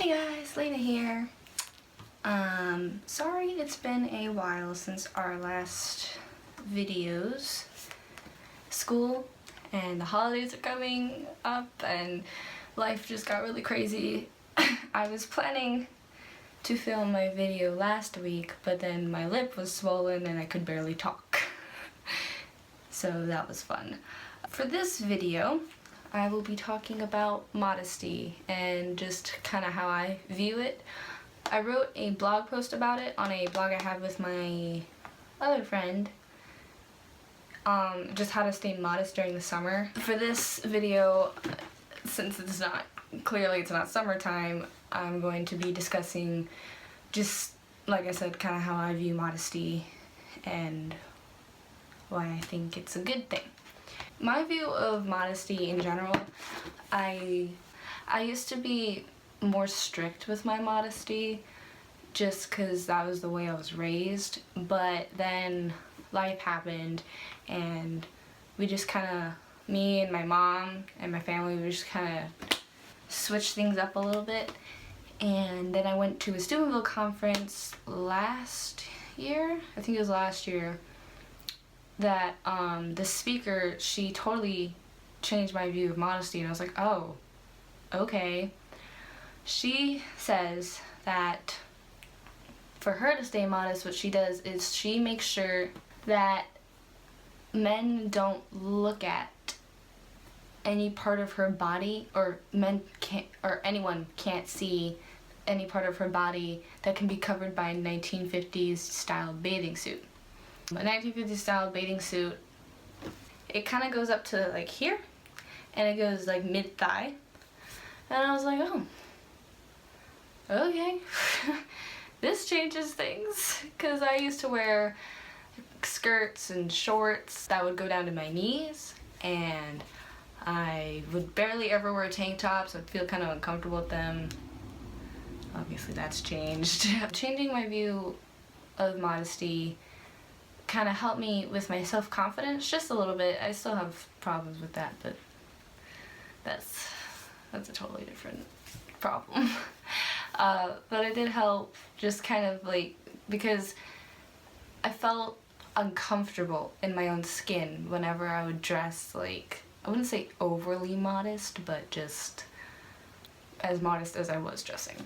Hey guys, Lena here. Sorry it's been a while since our last videos. School and the holidays are coming up and life just got really crazy. I was planning to film my video last week, but then my lip was swollen and I could barely talk. So that was fun. For this video, I will be talking about modesty and just kind of how I view it. I wrote a blog post about it on a blog I have with my other friend, just how to stay modest during the summer. For this video, since it's not, clearly it's not summertime, I'm going to be discussing just, like I said, kind of how I view modesty and why I think it's a good thing. My view of modesty in general, I used to be more strict with my modesty just because that was the way I was raised, but then life happened and we just kind of, me and my mom and my family, we just kind of switched things up a little bit. And then I went to a Steubenville conference last year, I think it was last year, that the speaker, she totally changed my view of modesty, and I was like, oh, okay. She says that for her to stay modest, what she does is she makes sure that men don't look at any part of her body, or men can't, or anyone can't see any part of her body that can be covered by a 1950s style bathing suit. A 1950s style bathing suit, it kind of goes up to like here, and it goes like mid-thigh, and I was like, oh, okay. This changes things, because I used to wear skirts and shorts that would go down to my knees, and I would barely ever wear tank tops. I'd feel kind of uncomfortable with them. Obviously that's changed. Changing my view of modesty kind of helped me with my self-confidence just a little bit. I still have problems with that, but that's a totally different problem. But it did help, just kind of like, because I felt uncomfortable in my own skin whenever I would dress, like, I wouldn't say overly modest, but just as modest as I was dressing.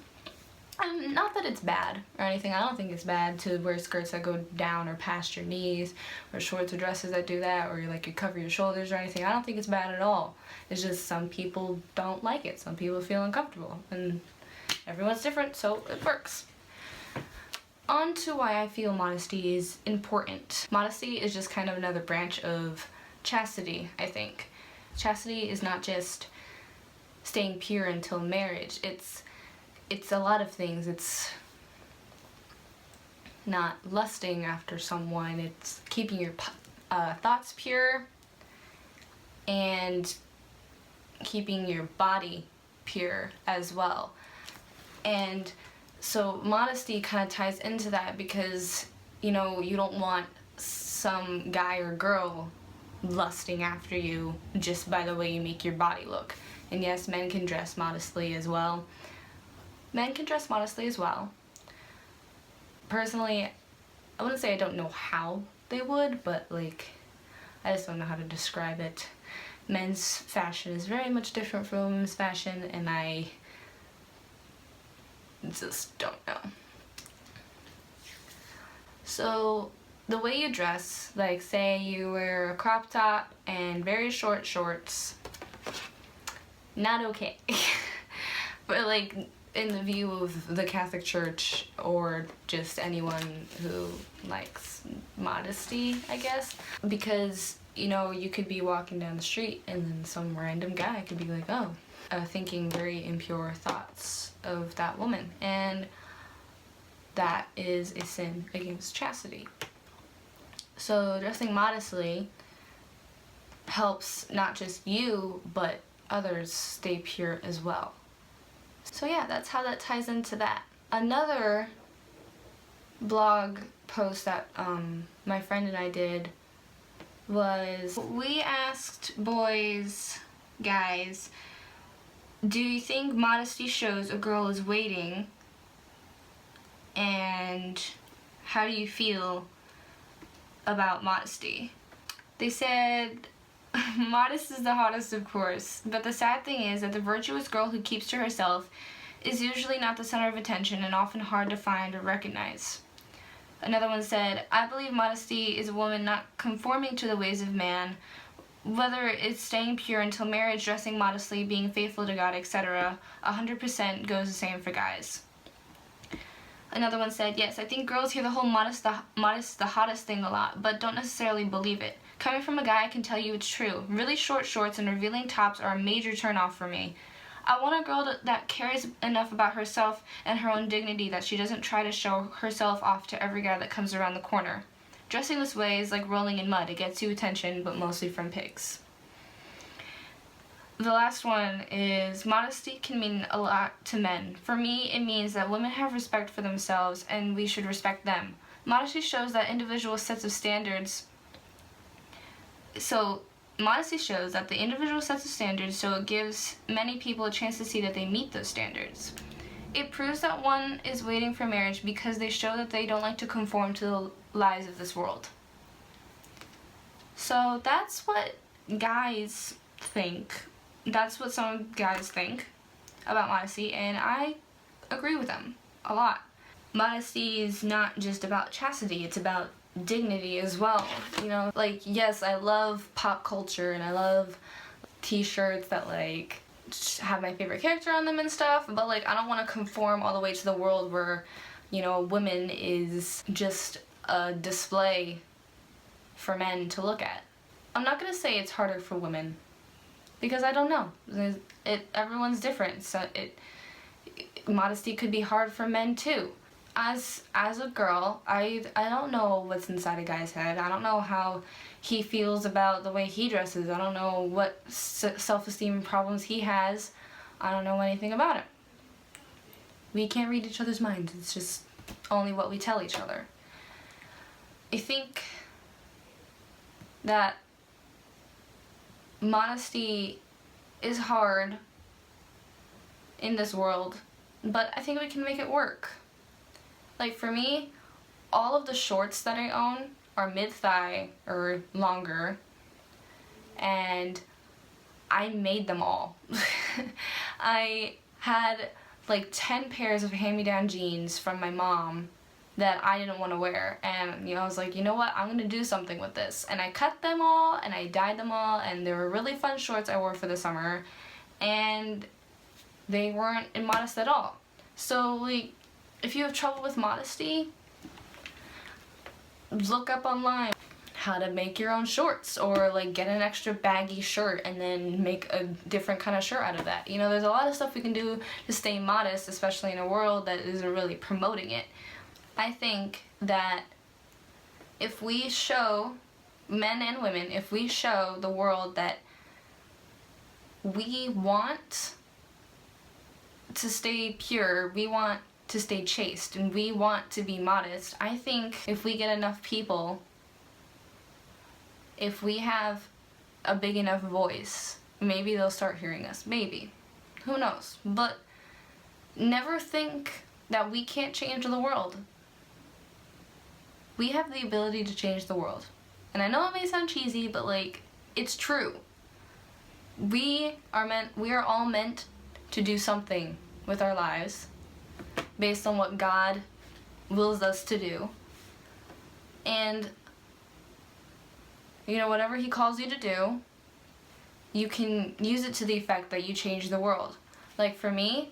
Not that it's bad or anything. I don't think it's bad to wear skirts that go down or past your knees, or shorts or dresses that do that, or like you cover your shoulders or anything. I don't think it's bad at all. It's just some people don't like it. Some people feel uncomfortable, and everyone's different, so it works. On to why I feel modesty is important. Modesty is just kind of another branch of chastity, I think. Chastity is not just staying pure until marriage. It's a lot of things. It's not lusting after someone. It's keeping your thoughts pure and keeping your body pure as well. And so modesty kind of ties into that, because, you know, you don't want some guy or girl lusting after you just by the way you make your body look. And yes, men can dress modestly as well. Men can dress modestly as well. Personally, I wouldn't say I don't know how they would, but like, I just don't know how to describe it. Men's fashion is very much different from women's fashion, and I just don't know. So the way you dress, like say you wear a crop top and very short shorts, not okay. But like, in the view of the Catholic Church, or just anyone who likes modesty, I guess. Because, you know, you could be walking down the street and then some random guy could be like, oh, thinking very impure thoughts of that woman. And that is a sin against chastity. So dressing modestly helps not just you, but others stay pure as well. So yeah, that's how that ties into that. Another blog post that my friend and I did was, we asked boys, guys, Do you think modesty shows a girl is waiting? And how do you feel about modesty? They said, modest is the hottest, of course, but the sad thing is that the virtuous girl who keeps to herself is usually not the center of attention and often hard to find or recognize. Another one said, I believe modesty is a woman not conforming to the ways of man, whether it's staying pure until marriage, dressing modestly, being faithful to God, etc. 100% goes the same for guys. Another one said, yes, I think girls hear the whole modest the hottest thing a lot, but don't necessarily believe it. Coming from a guy, I can tell you it's true. Really short shorts and revealing tops are a major turnoff for me. I want a girl that cares enough about herself and her own dignity that she doesn't try to show herself off to every guy that comes around the corner. Dressing this way is like rolling in mud. It gets you attention, but mostly from pigs. The last one is, modesty can mean a lot to men. For me, it means that women have respect for themselves and we should respect them. Modesty shows that individual sets of standards. Modesty shows that the individual sets of standards, so it gives many people a chance to see that they meet those standards. It proves that one is waiting for marriage because they show that they don't like to conform to the lies of this world. So that's what guys think. That's what some guys think about modesty, and I agree with them a lot. Modesty is not just about chastity, it's about dignity as well. You know, like, yes, I love pop culture and I love t-shirts that like have my favorite character on them and stuff, but like I don't want to conform all the way to the world where, you know, women is just a display for men to look at. I'm not gonna say it's harder for women because I don't know. Everyone's different, so modesty could be hard for men too. As a girl, I don't know what's inside a guy's head. I don't know how he feels about the way he dresses. I don't know what self-esteem problems he has. I don't know anything about it. We can't read each other's minds. It's just only what we tell each other. I think that modesty is hard in this world, but I think we can make it work. Like for me, all of the shorts that I own are mid-thigh or longer, and I made them all. I had like 10 pairs of hand-me-down jeans from my mom that I didn't want to wear, and I was like, you know what, I'm gonna do something with this. And I cut them all and I dyed them all, and they were really fun shorts I wore for the summer, and they weren't immodest at all. So like, if you have trouble with modesty, look up online how to make your own shorts, or like get an extra baggy shirt and then make a different kind of shirt out of that. You know, there's a lot of stuff we can do to stay modest, especially in a world that isn't really promoting it. I think that if we show, men and women, if we show the world that we want to stay pure, we want to stay chaste, and we want to be modest, I think if we get enough people, if we have a big enough voice, maybe they'll start hearing us. Maybe. Who knows? But never think that we can't change the world. We have the ability to change the world. And I know it may sound cheesy, but like, it's true. We are all meant to do something with our lives based on what God wills us to do. And you know, whatever he calls you to do, you can use it to the effect that you change the world. Like for me,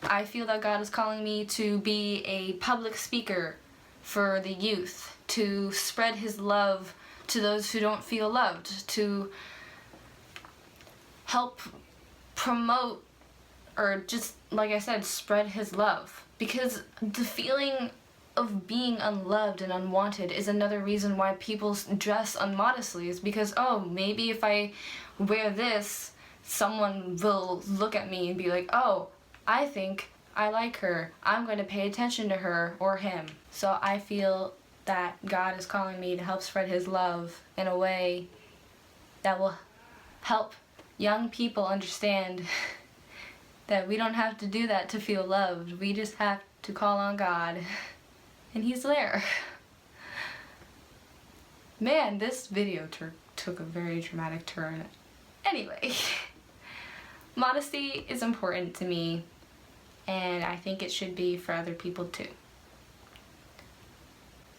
I feel that God is calling me to be a public speaker for the youth, to spread his love to those who don't feel loved, to help promote, or just, like I said, spread his love. Because the feeling of being unloved and unwanted is another reason why people dress unmodestly, is because, oh, maybe if I wear this, someone will look at me and be like, oh, I think I like her, I'm going to pay attention to her or him. So I feel that God is calling me to help spread his love in a way that will help young people understand that we don't have to do that to feel loved. We just have to call on God, and He's there. Man, this video took a very dramatic turn. Anyway, modesty is important to me, and I think it should be for other people too.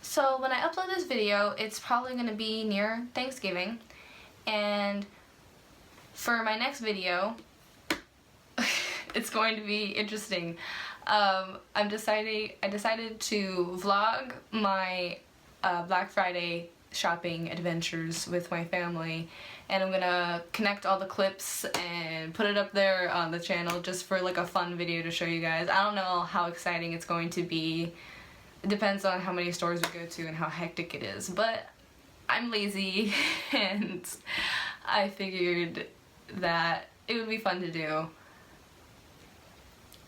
So when I upload this video, it's probably going to be near Thanksgiving, and for my next video, it's going to be interesting. I decided to vlog my Black Friday shopping adventures with my family, and I'm gonna connect all the clips and put it up there on the channel just for like a fun video to show you guys. I don't know how exciting it's going to be. It depends on how many stores we go to and how hectic it is, but I'm lazy and I figured that it would be fun to do.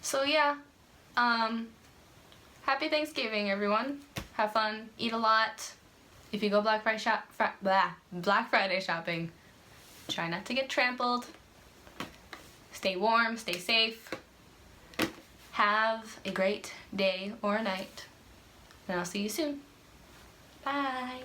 So yeah, happy Thanksgiving everyone. Have fun, eat a lot. If you go Black Friday shopping, try not to get trampled. Stay warm, stay safe. Have a great day or night. And I'll see you soon. Bye.